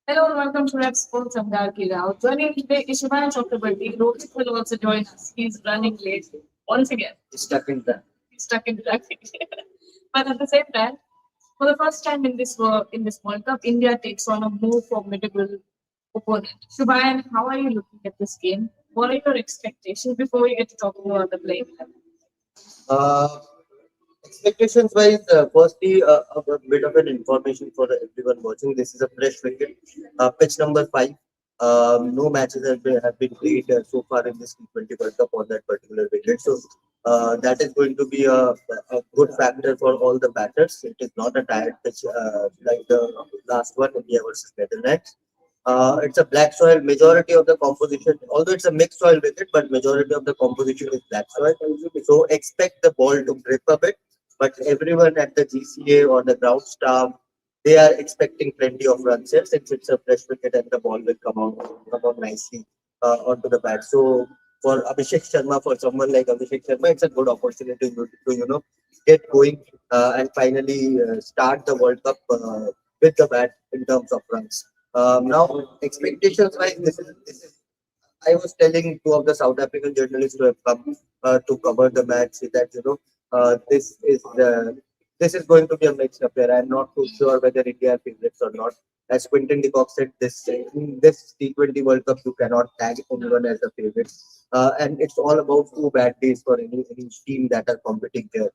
Hello and welcome to Rep Sports. I'm Gargi Rao. Joining today is Shivana Chakrabarti. Rohit will also join us. He's running late once again. He's stuck in traffic. But at the same time, for the first time in this World Cup, India takes on a more formidable opponent. Shubhayan, how are you looking at this game? What are your expectations before we get to talk about the play? Uh, Expectations wise, firstly, a bit of an information for everyone watching. This is a fresh wicket, pitch number 5. No matches have been played so far in this T20 World Cup on that particular wicket. So that is going to be a good factor for all the batters. It is not a tired pitch like the last one, India versus Netherlands. It's a black soil. Majority of the composition, although it's a mixed soil wicket, but majority of the composition is black soil. So expect the ball to grip a bit. But everyone at the GCA or the ground staff, they are expecting plenty of runs here since it's a fresh wicket and the ball will come out nicely onto the bat. So for Abhishek Sharma, for someone like Abhishek Sharma, it's a good opportunity to get going and finally start the World Cup with the bat in terms of runs. Now, expectations wise, this is. I was telling two of the South African journalists who have come to cover the match that this is going to be a mixed affair. I'm not too sure whether India are favorites or not. As Quinton de Kock said, this T20 World Cup you cannot tag anyone as a favorite, and it's all about two bad days for any team that are competing here.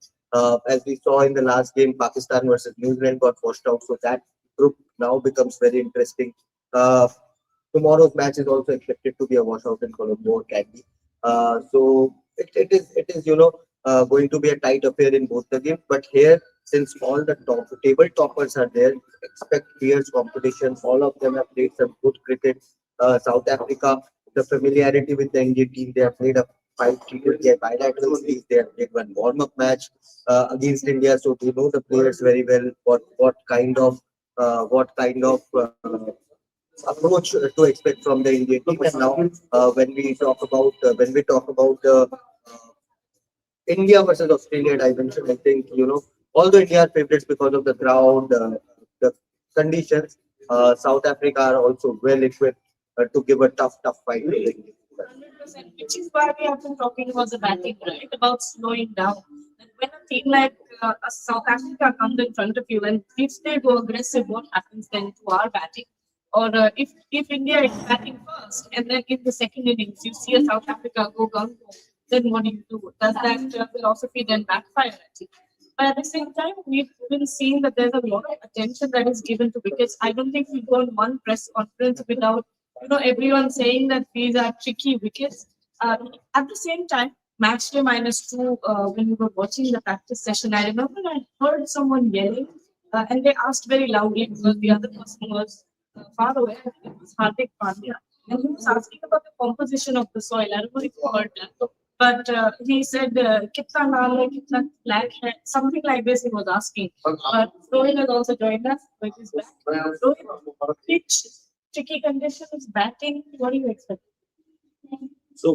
As we saw in the last game, Pakistan versus New Zealand got washed out, so that group now becomes very interesting. Uh, Tomorrow's match is also expected to be a washout in Colombo or Candy. So it is going to be a tight affair in both the games. But here, since all the table toppers are there, expect fierce competition. All of them have played some good cricket. South Africa, the familiarity with the Indian team, they have played a five T20 bilateral series. They have played one warm-up match against India, so they know the players very well. What kind of approach to expect from the Indian team. And now, when we talk about the India versus Australia dimension, I think although India are favorites because of the ground, the conditions, South Africa are also well equipped to give a tough fight to the Indian. 100%, which is why we have been talking about the batting, right? About slowing down. And when a team like a South Africa comes in front of you, and if they go aggressive, what happens then to our batting? Or if India is batting first, and then in the second innings you see a South Africa go gung ho, then what do you do? Does that philosophy then backfire at you? But at the same time, we've been seeing that there's a lot of attention that is given to wickets. I don't think we've gone one press conference without everyone saying that these are tricky wickets. At the same time, match day -2, when we were watching the practice session, I remember I heard someone yelling, and they asked very loudly because the other person was far away. It was Hardik Pandya, and he was asking about the composition of the soil. I don't know if you heard that, but he said, "Kitna laal hai, kitna black hai," something like this. He was asking. But Rohit has also joined us with his back. Rohit, pitch, tricky conditions, batting. What do you expect? So,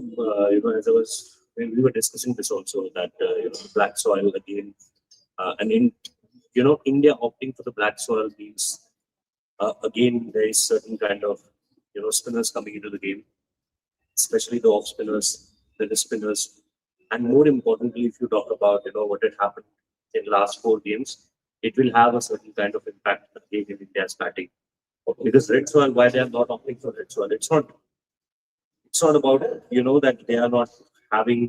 as I was, when we were discussing this also, that, black soil again, and India opting for the black soil means, again, there is certain kind of, spinners coming into the game, especially the off spinners, the spinners. And more importantly, if you talk about, what had happened in last 4 games, it will have a certain kind of impact again in India's batting. Because red soil, why they are not opting for red soil? It's not about that they are not having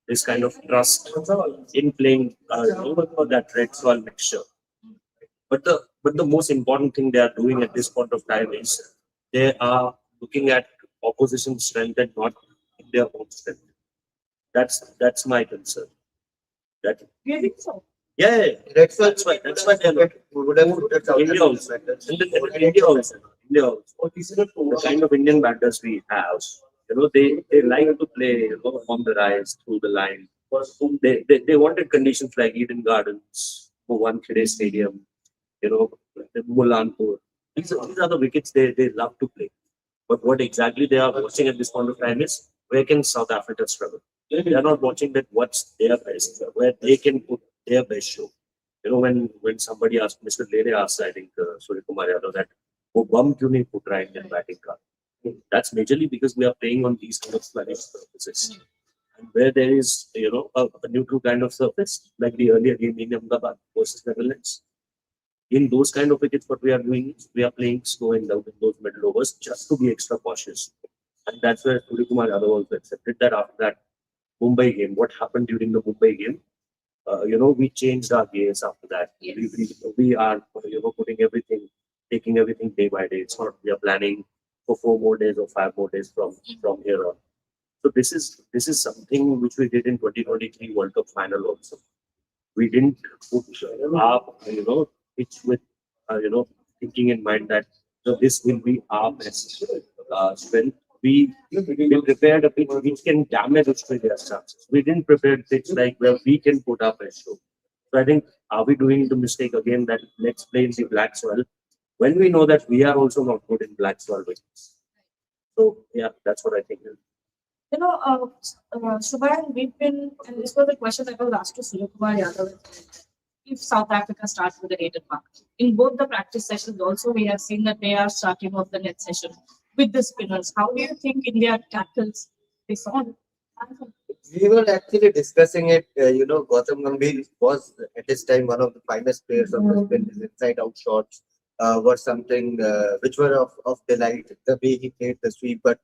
this kind of trust in playing for that red soil mixture. But the most important thing they are doing at this point of time is they are looking at opposition strength and not their own strength. That's my concern. That Do you think so? yeah, yeah, yeah. That's why they're not. India also. India also. The kind of Indian batters we have, they like to play, on the rise through the line. They wanted conditions like Eden Gardens, Wankhede Stadium, the Mulanpur. These are the wickets they love to play. But what exactly they are watching at this point of time is where can South Africa struggle? They are not watching that what's their best, where they can put their best show. When somebody asked, Mr. Lere asked, I think, Surya Kumar Yadav, that वो bum क्यों नहीं फूट रहा है Indian batting का? That's majorly because we are playing on these kind of sluggish surfaces. And where there is, a neutral kind of surface, like the earlier game in Ahmedabad versus Netherlands. In those kind of wickets, what we are doing is we are playing slow and out in those middle overs just to be extra cautious. And that's where Suryakumar Yadav also accepted that after that Mumbai game, what happened during the Mumbai game, we changed our gears after that. We are, putting everything, taking everything day by day. It's not we are planning for 4 more days or 5 more days from here on. So this is something which we did in 2023 World Cup final also. We didn't put our, pitch with, thinking in mind that this will be our best strength. We prepared a pitch which can damage Australia's chances. We didn't prepare a pitch like where we can put our best show. So I think, are we doing the mistake again that let's play in the black soil when we know that we are also not good in black soil wickets? So yeah, that's what I think. Shubhayan, and this was a question that was asked to Suryakumar Yadav, if South Africa starts with the 8 mark. In both the practice sessions, also, we have seen that they are starting off the net session with the spinners. How do you think India tackles this on? We were actually discussing it. Gautam Gambhir was at this time one of the finest players of the spin. His inside-out shots were something which were of delight. The way he played the sweep, but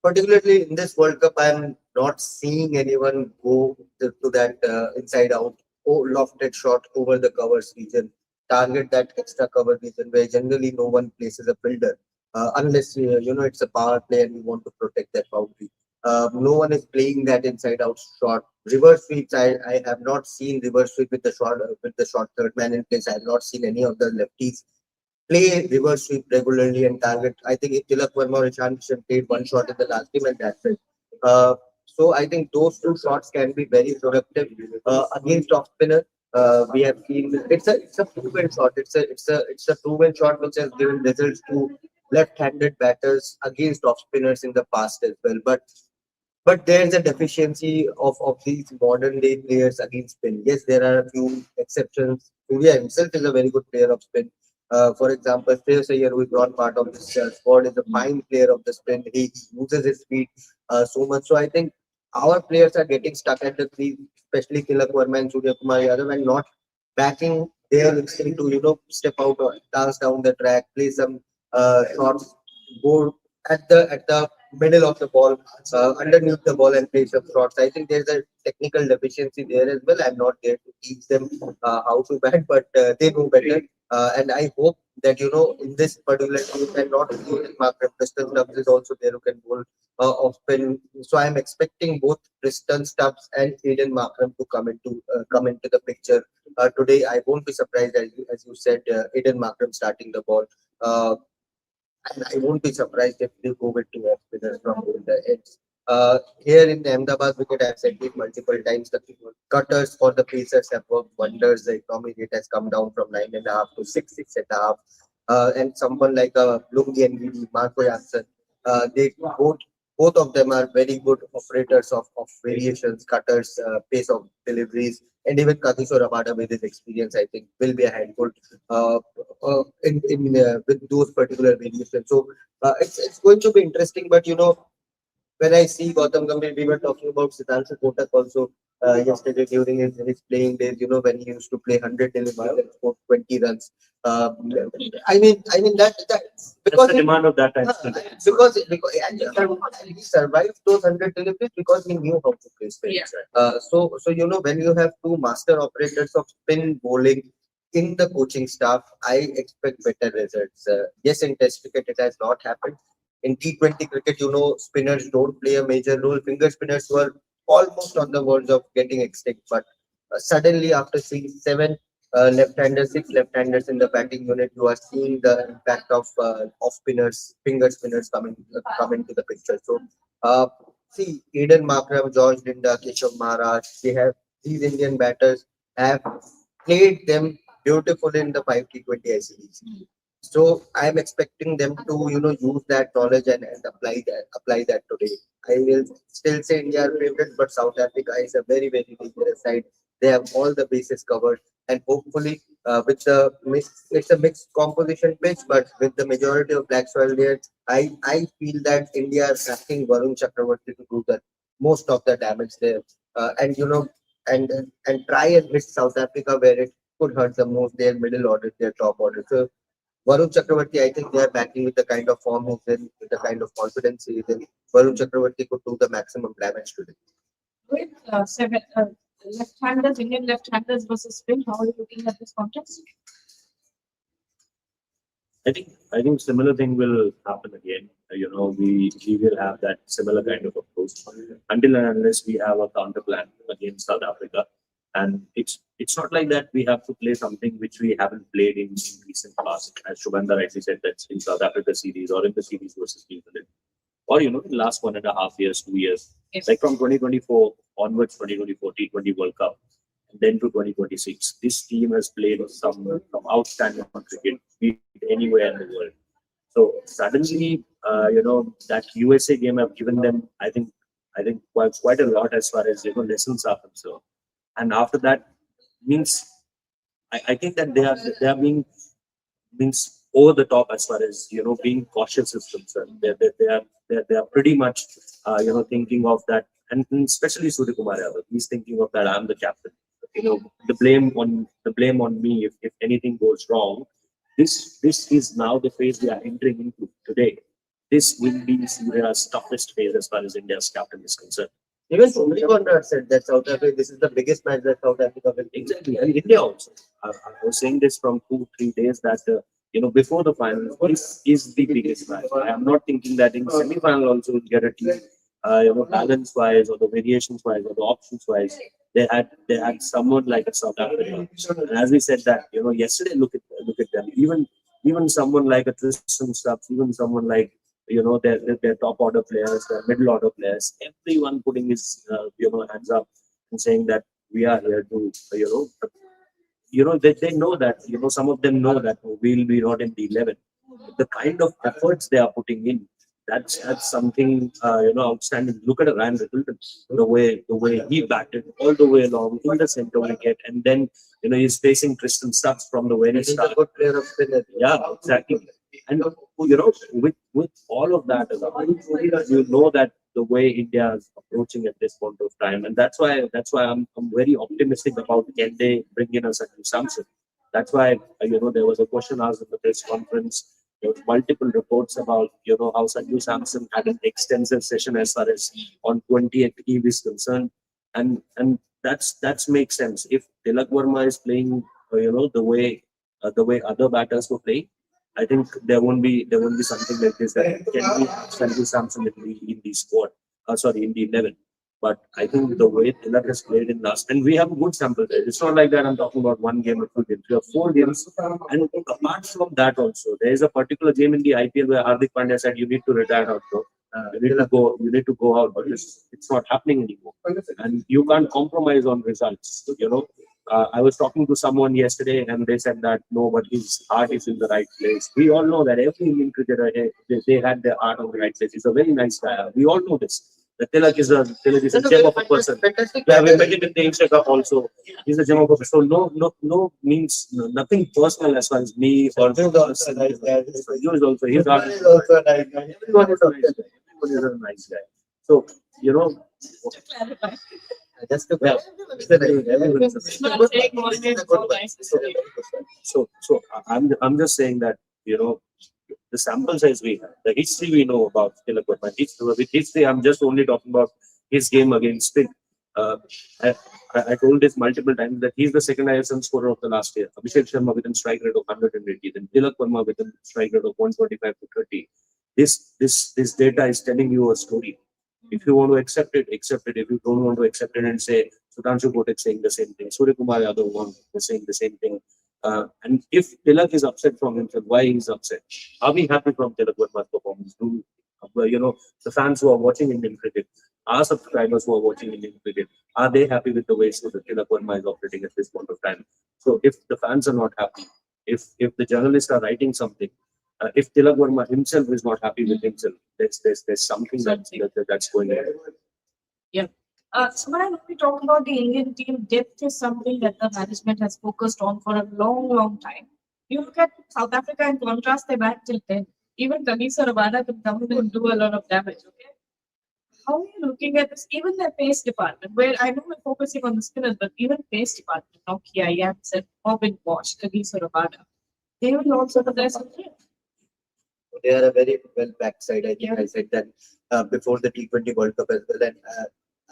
particularly in this World Cup, I'm not seeing anyone go to that inside-out lofted shot over the covers region, target that extra cover region where generally no one places a fielder unless it's a power play and you want to protect that boundary. No one is playing that inside out shot. Reverse sweeps, I have not seen reverse sweep with the short third man in place. I have not seen any of the lefties play reverse sweep regularly and target. I think if Tilak Verma or Ishan Kishan played one shot in the last game and that's it. So I think those two shots can be very productive against off spinner. We have seen it's a proven shot. It's a proven shot which has given results to left-handed batters against off spinners in the past as well. But there's a deficiency of these modern day players against spin. Yes, there are a few exceptions. Surya himself is a very good player of spin. For example, Shreyas Iyer, who is not part of this squad, is a fine player of the spin. He uses his speed so much. So I think our players are getting stuck at the three, especially Tilak Verma and Surya Kumar Yadav, and not backing their instinct to step out or dance down the track, play some shots, go at the middle of the ball, underneath the ball and play some shots. I think there's a technical deficiency there as well. I'm not there to teach them how to bat, but they know better. And I hope that in this particular team and not only Mark Preston Stubbs is also there who can bowl off spin. So I'm expecting both Preston Stubbs and Aiden Markram to come into the picture today. I won't be surprised as you said, Aiden Markram starting the ball. Uh, and I won't be surprised if they go with two off spinners from the edge. Here in the Ahmedabad wicket, I've said it multiple times. The cutters for the pacers have worked wonders. The economy rate has come down from 9.5 to 6.5. And someone like Lungi and Vidi, Marco Janssen, they both of them are very good operators of variations, cutters, pace of deliveries, and even Kagiso Rabada with his experience, I think, will be a handful. Uh, in with those particular variations. So it's going to be interesting. But when I see Gautam Gambhir, we were talking about Siddharth Kotak also yesterday during his playing days. When he used to play 100 deliveries and score 20 runs. I mean that That's because the demand of that time. because and he survived those 100 deliveries because he knew how to play spin. Yeah. So when you have two master operators of spin bowling in the coaching staff, I expect better results. Yes, in Test cricket it has not happened. In T20 cricket, spinners don't play a major role. Finger spinners were almost on the verge of getting extinct, but suddenly after seeing seven left-handers, six left-handers in the batting unit, you are seeing the impact of off spinners, finger spinners coming to the picture. So, see, Aiden Makram, George Linda, Keshav Maharaj, these Indian batters have played them beautifully in the 5 T20 ICDs. So I'm expecting them to use that knowledge and apply that today. I will still say India are favorite, but South Africa is a very very dangerous side. They have all the bases covered, and hopefully, with the it's a mixed composition pitch, but with the majority of black soil there, I feel that India is asking Varun Chakravarti to do the most of the damage there, and and try and hit South Africa where it could hurt the most, their middle order, their top order. So Varun Chakravarti, I think they are backing with the kind of form he's in, with the kind of confidence he is in. Varun Chakravarti could do the maximum damage today. With left-handers, Indian left-handers versus spin, how are you looking at this contest? I think similar thing will happen again. We will have that similar kind of approach until and unless we have a counter plan against South Africa. And it's not like that we have to play something which we haven't played in recent past, as Shubhanda rightly said, that's in South Africa series or in the series versus New Zealand, or in the last 1.5 years, 2 years, Yes. like from 2024 onwards, 2024 T20 World Cup, and then to 2026. This team has played some outstanding cricket, be it anywhere in the world. So suddenly, that USA game have given them, I think quite a lot as far as lessons are concerned. And after that, means I think that they are being over the top as far as being cautious is concerned. They are pretty much thinking of that, and especially Surya Kumar Yadav. He's thinking of that. I'm the captain. The blame on me if anything goes wrong. This is now the phase we are entering into today. This will be Surya's toughest phase as far as India's captain is concerned. Even Sumri Conrad said that South Africa, this is the biggest match that South Africa will play. Exactly, and India also. I was saying this from 2 3 days that before the finals, this is the biggest match. I am not thinking that in semi-final also we'll get a team, balance wise or the variations wise or the options wise. They had someone like a South Africa, and as we said that yesterday, look at them. Even someone like a Tristan Stubbs, even someone like their top order players, their middle order players, everyone putting his hands up and saying that we are here to they know that some of them know that we'll be not in the 11. The kind of efforts they are putting in, that's something outstanding. Look at Ryan Rickleton, the way he batted all the way along in the center wicket, and then he's facing Tristan Stubbs from the very He's a start. good player of spinner. Yeah, exactly. And with all of that, you know that the way India is approaching at this point of time, and that's why I'm very optimistic about can they bring in a Sanju Samson. That's why there was a question asked in the press conference. There was multiple reports about how Sanju Samson had an extensive session as far as on 20th Eve is concerned, and that's makes sense. If Tilak Verma is playing, the way other batters were playing, I think there won't be something like this that can be Sanju Samson in the squad. Sorry, in the 11. But I think the way Tilak has played in last, and we have a good sample there. It's not like that I'm talking about one game or 2 games. We have 4 games, and apart from that also, there is a particular game in the IPL where Hardik Pandya said you need to retire out, bro. You need to go out, but it's not happening anymore, and you can't compromise on results. I was talking to someone yesterday, and they said that no, but his heart is in the right place. We all know that every Indian cricketer, they had their heart on the right place. He's a very nice guy. We all know this. The Tilak is a gem of a person. Fantastic. Yeah, we met him in the Asia Cup also. He's a gem of a person. So no means nothing personal as far as me or Sanju is also a nice guy. Sanju is also his heart He is is also a nice guy. everyone is a nice guy. Everyone is a nice guy. So To clarify. Just to yeah. it's a nice guy. Everyone is a It's nice a guy. good Take one. one This is game a for good one. nice. It's a very good one. So I'm just saying that the sample size we have, the history we know about Tilak Verma. With history, I'm just only talking about his game against Spin. Uh, I, I told this multiple times that he's the second highest run scorer of the last year. Abhishek Sharma with a strike rate of 180, then Tilak Verma with a strike rate of 125 to 30. This data is telling you a story. If you want to accept it, accept it. If you don't want to accept it and say Sudhanshu Kotek saying the same thing, Surya Kumar Yadav saying the same thing. And if Tilak is upset from himself, why he's upset? Are we happy from Tilak Verma's performance? The fans who are watching Indian cricket, our subscribers who are watching Indian cricket, are they happy with the way Tilak Verma is operating at this point of time? So if the fans are not happy, if the journalists are writing something, if Tilak Verma himself is not happy with himself, there's something that's going on. Yeah. When we talk about the Indian team, depth is something that the management has focused on for a long, long time. You look at South Africa in contrast, they bat till 10. Even Kanisa Rabada can come in and do a lot of damage. Okay, how are you looking at this? Even their pace department, where I know we're focusing on the spinners, but even pace department, Nokia, Yamsen, Robin Bosch, Kanisa Rabada, they will also the best. They are a very well backed side. I think Yeah. I said that before the T20 World Cup as well. And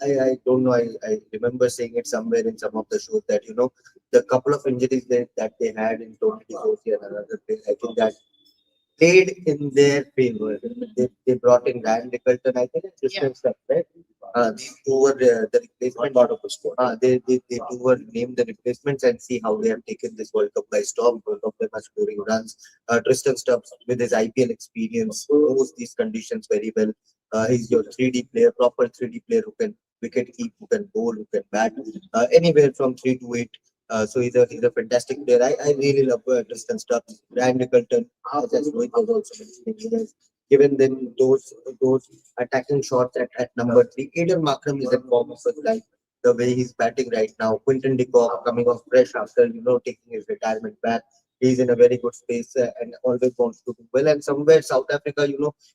I don't know, I remember saying it somewhere in some of the shows that, the couple of injuries that they had in Tony DeCosi and another player, I think that played in their favor. They brought in Ryan Nicholson, I think, and Christian stuff, right? These two were the replacement part of the squad. They two were named the replacements and see how they have taken this World Cup by storm. Both of them are scoring runs. Tristan Stubbs, with his IPL experience, knows these conditions very well. He's your 3D player, proper 3D player who can wicket keep, who can bowl, who can bat, anywhere from 3 to 8. So he's a fantastic player. I really love Tristan Stubbs, Ryan Nicholson, as Rohit was also mentioning. He has given them those attacking shots at number 3. Aiden Markram is in form of his life. The way he's batting right now, Quinton de Kock coming off fresh after taking his retirement back. He's in a very good space and always wants to do well. And somewhere South Africa,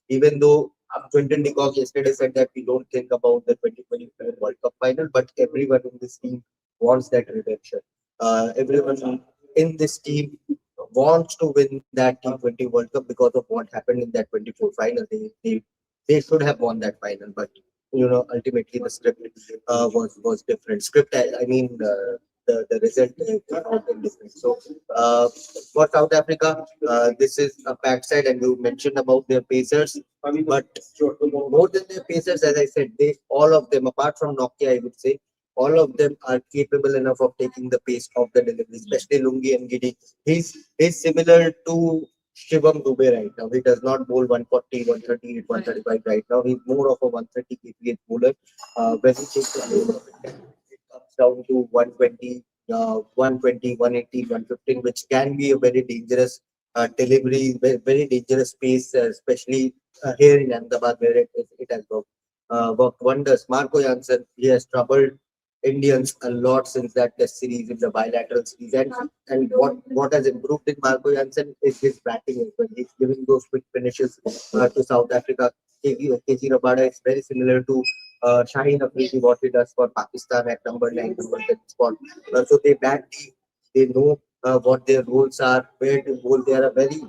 even though Quinton de Kock yesterday said that we don't think about the 2024 World Cup final, but everyone in this team wants that redemption. Everyone in this team wants to win that T20 World Cup because of what happened in that 24 final. They should have won that final, but ultimately the script was different. Script, I mean, the result came out in different. So for South Africa, this is a backside, and you mentioned about their pacers, but more than their pacers, as I said, they all of them, apart from Nokia, I would say, all of them are capable enough of taking the pace of the delivery, especially Lungi and Giddy. He's similar to Shivam Dubey right now. He does not bowl 140, 138, 135 right now. He's more of a 130 kph bowler. When he takes the ball, it comes down to 120, 120, 180, 115, which can be a very dangerous delivery, very dangerous pace, especially here in Ahmedabad where it has worked wonders. Marco Janssen, he has troubled Indians a lot since that test series in the bilateral series. And what has improved in Marco Janssen is his batting as well. He's giving those quick finishes to South Africa. KG Rabada is very similar to Shaheen Afridi, what he does for Pakistan at number 9, number 10 spot. So they bat deep. They know what their roles are, where to bowl. They are a very,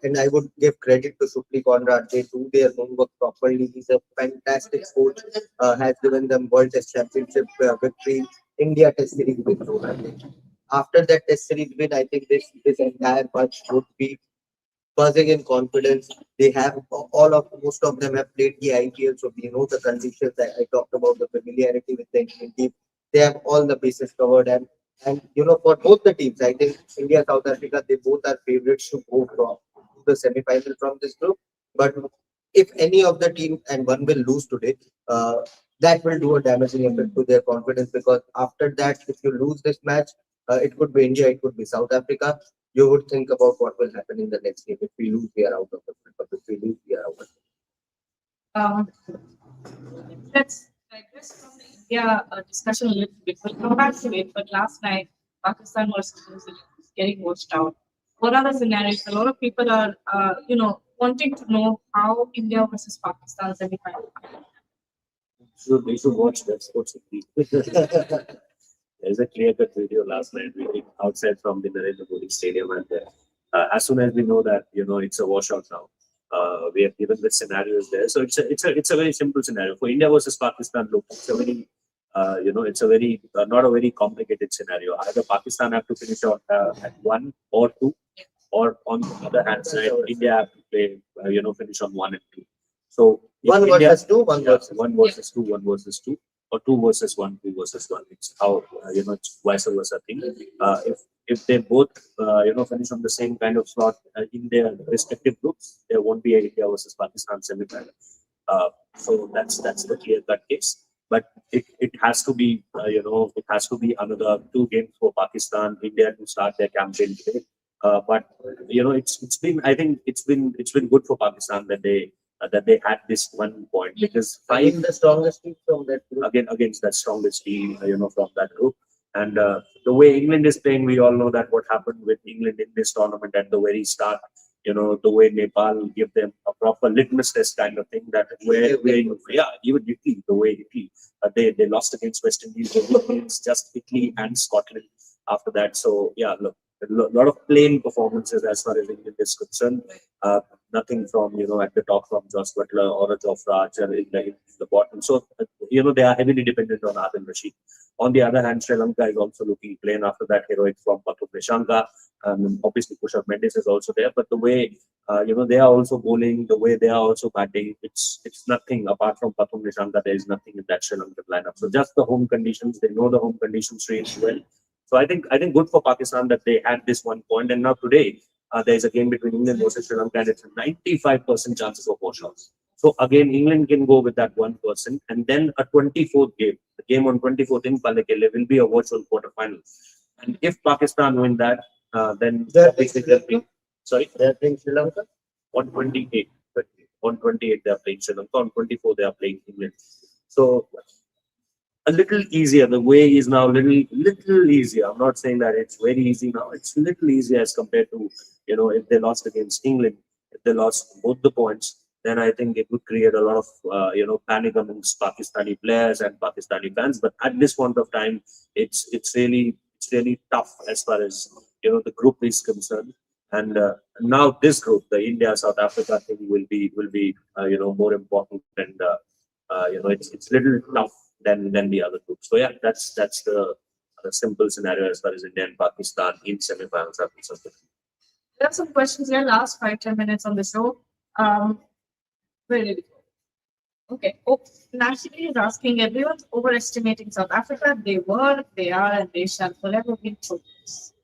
and I would give credit to Supri Conrad. They do their homework properly. He's a fantastic coach, has given them World Test Championship victory, India Test Series win. So I think after that Test Series win, I think this entire bunch would be buzzing in confidence. They have all of most of them have played the IPL, so we know the conditions. I talked about the familiarity with the Indian team. They have all the bases covered, and for both the teams, I think India, South Africa, they both are favorites to go from to the semi-final from this group. But if any of the team and one will lose today, that will do a damaging effect to their confidence because after that, if you lose this match, it could be India, it could be South Africa. You would think about what will happen in the next game. If we lose, we are out of the World Cup. If we lose, we are out of Um, let's digress from the India discussion a little bit. We'll come back to it. But last night, Pakistan versus New Zealand was getting watched out. What are the scenarios? A lot of people are, wanting to know how India versus Pakistan semi-final. So they should watch that sports league. There's a clear-cut video last night we did outside from the Narendra Modi Stadium, and as soon as we know that it's a washout now, we have given the scenarios there. So it's a very simple scenario for India versus Pakistan. Look, it's a very it's a very not a very complicated scenario. Either Pakistan have to finish out at 1 or 2, or on the other hand side, India have to play finish on 1 and 2. So if one India, versus two, one yeah, versus 1 versus 2, 1 versus 2, or 2 versus 1, 2 versus 1. It's how it's vice versa thing. If they both finish on the same kind of slot in their respective groups, there won't be a India versus Pakistan semi-final. So that's the clear cut case. But it has to be it has to be another 2 games for Pakistan, India to start their campaign today. But it's been, I think it's been good for Pakistan that they that they had this 1 point because five Again, the strongest team from that group. again against that strongest team, from that group. And the way England is playing, we all know that what happened with England in this tournament at the very start. The way Nepal give them a proper litmus test kind of thing. That yeah, even Italy, the way Italy, they lost against West Indies, they beat against just Italy and Scotland after that. So yeah, look, a lot of plain performances as far as England is concerned. Uh, Nothing from at the top from Josh Butler or a Jofra Archer in the bottom. So they are heavily dependent on Adil Rashid. On the other hand, Sri Lanka is also looking plain after that heroic from Pathum Nishanka. Obviously, Kushav Mendes is also there, but the way they are also bowling, the way they are also batting, it's nothing apart from Pathum Nishanka. There is nothing in that Sri Lankan lineup. So just the home conditions, they know the home conditions really well. So I think good for Pakistan that they had this 1 point, and now today there is a game between England versus Sri Lanka, and it's a 95% chances of washouts. So again, England can go with that 1%, and then a 24th game. The game on 24th in Palekele will be a virtual quarterfinal. And if Pakistan win that, then They're obviously playing Sri they'll be Lanka. sorry They're playing Sri Lanka. on 28. On 28 they are playing Sri Lanka. On 24 they are playing England. So a little easier. The way is now little easier. I'm not saying that it's very easy now. It's a little easier as compared to if they lost against England, if they lost both the points, then I think it would create a lot of panic amongst Pakistani players and Pakistani fans. But at this point of time, it's really tough as far as the group is concerned. And now this group, the India South Africa thing, will be more important, and it's little tough than the other groups. So yeah, that's the simple scenario as far as India and Pakistan in semifinals are concerned. There are some questions here, last 5-10 minutes on the show. Where did it go? Okay. Oh, Nashili is asking, everyone's overestimating South Africa. They were, they are, and they shall forever be chokers.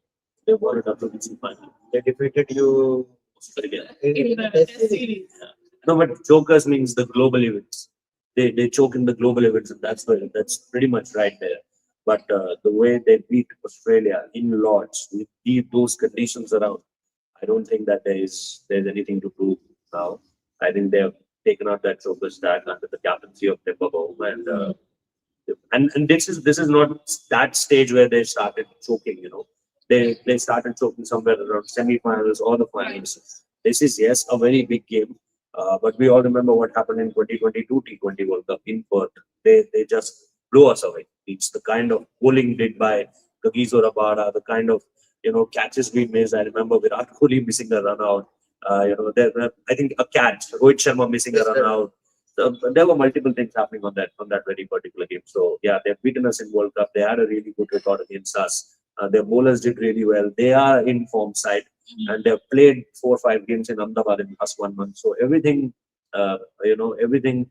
They won a WBC final. They defeated you Again. In the Test Test series. series. No, but chokers means the global events. They choke in the global events, and that's pretty much right there. But the way they beat Australia in Lords with those conditions around, I don't think that there's anything to prove now. I think they've taken out that chokers tag under the captaincy of Pepper Home, and this is not that stage where they started choking. They started choking somewhere around semi-finals or the finals. This is, yes, a very big game, but we all remember what happened in 2022 T20 World Cup in Perth. They just blew us away. It's the kind of bowling did by Kagiso Rabada, the kind of catches we missed. I remember Virat Kohli missing a run out. I think a catch, Rohit Sharma missing a Yes, run sir. out. There were multiple things happening on that very particular game. So yeah, they've beaten us in World Cup. They had a really good record against us. Their bowlers did really well. They are in form side, and they've played 4 or 5 games in Ahmedabad in the last 1 month. So everything,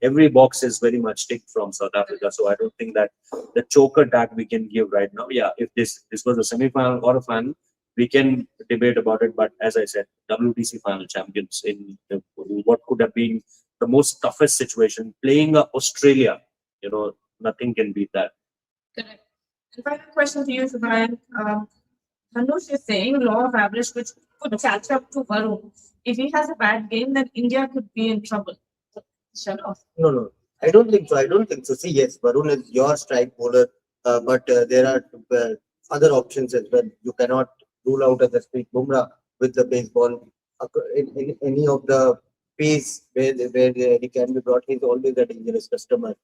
every box is very much ticked from South Africa. So I don't think that the choker tag we can give right now. Yeah, if this was a semi-final or a final, we can debate about it. But as I said, WTC final champions in what could have been the most toughest situation, playing Australia, nothing can beat that. Correct. And final question to you, Subhayan. Hanush is saying law of average, which could catch up to Varun. If he has a bad game, then India could be in trouble. Shut off. No, no, I don't think so. I don't think so. See, yes, Varun is your strike bowler, but there are other options as well. You cannot rule out a Jasprit Bumrah with the baseball. In any of the pace where he can be brought, he's always a dangerous customer.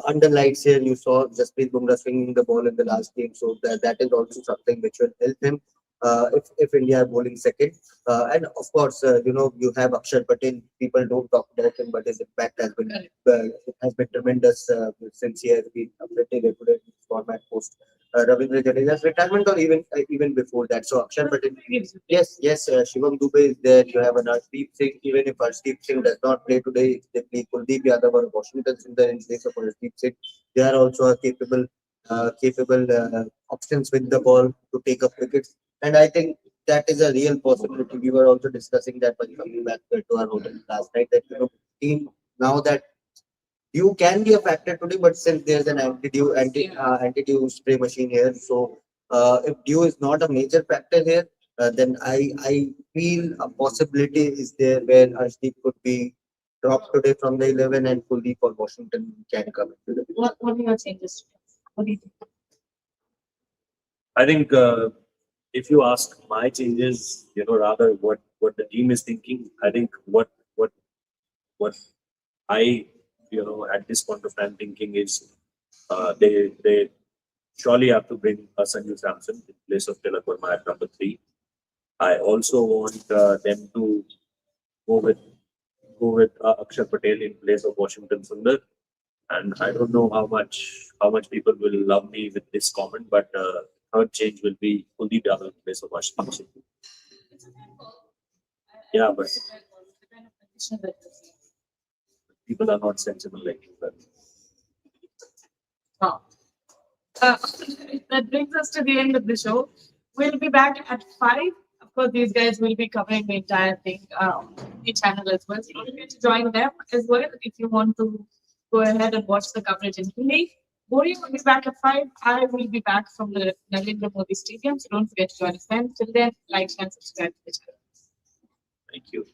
Under lights here, you saw Jasprit Bumrah swinging the ball in the last game, so that is also something which will help him if India are bowling second. And of course, you have Akshar Patel. People don't talk about him, but his impact has been tremendous since he has been pretty regular in this format post Ravindra Jadeja's retirement, or even before that. So Akshar Patel, yes, Shivam Dubey is there. You have an Arshdeep Singh. Even if Arshdeep Singh does not play today, they play Kuldeep Yadav or Washington Sundar in place of Arshdeep Singh. They are also a capable options with the ball to take up wickets. And I think that is a real possibility. We were also discussing that when coming back to our hotel last night. That team now that dew can be a factor today, but since there's an anti-dew spray machine here, so if dew is not a major factor here, then I feel a possibility is there where Arshdeep could be drop today from the 11 and Kuldeep or Washington can come into the What are your changes? What do you think? I think if you ask my changes, rather what the team is thinking, I think what I, at this point of time thinking is they surely have to bring a Sanju Samson in place of Tilak Verma at number 3. I also want them to go with Akshar Patel in place of Washington Sundar. And I don't know how much people will love me with this comment, but third change will be Kuldeep Yadav in place of Washington Sundar. It's a fair call. Yeah, but It's a fair call. It's the kind of condition that you see. people are not sensible like you. But Wow. Uh, that brings us to the end of the show. We'll be back at 5. Of course, these guys will be covering the entire thing, the channel as well. So don't forget to join them as well if you want to go ahead and watch the coverage in Hindi. Bori will be back at 5. I will be back from the Narendra Modi Stadium. So don't forget to join us then. Till then, like and subscribe to the channel. thank you.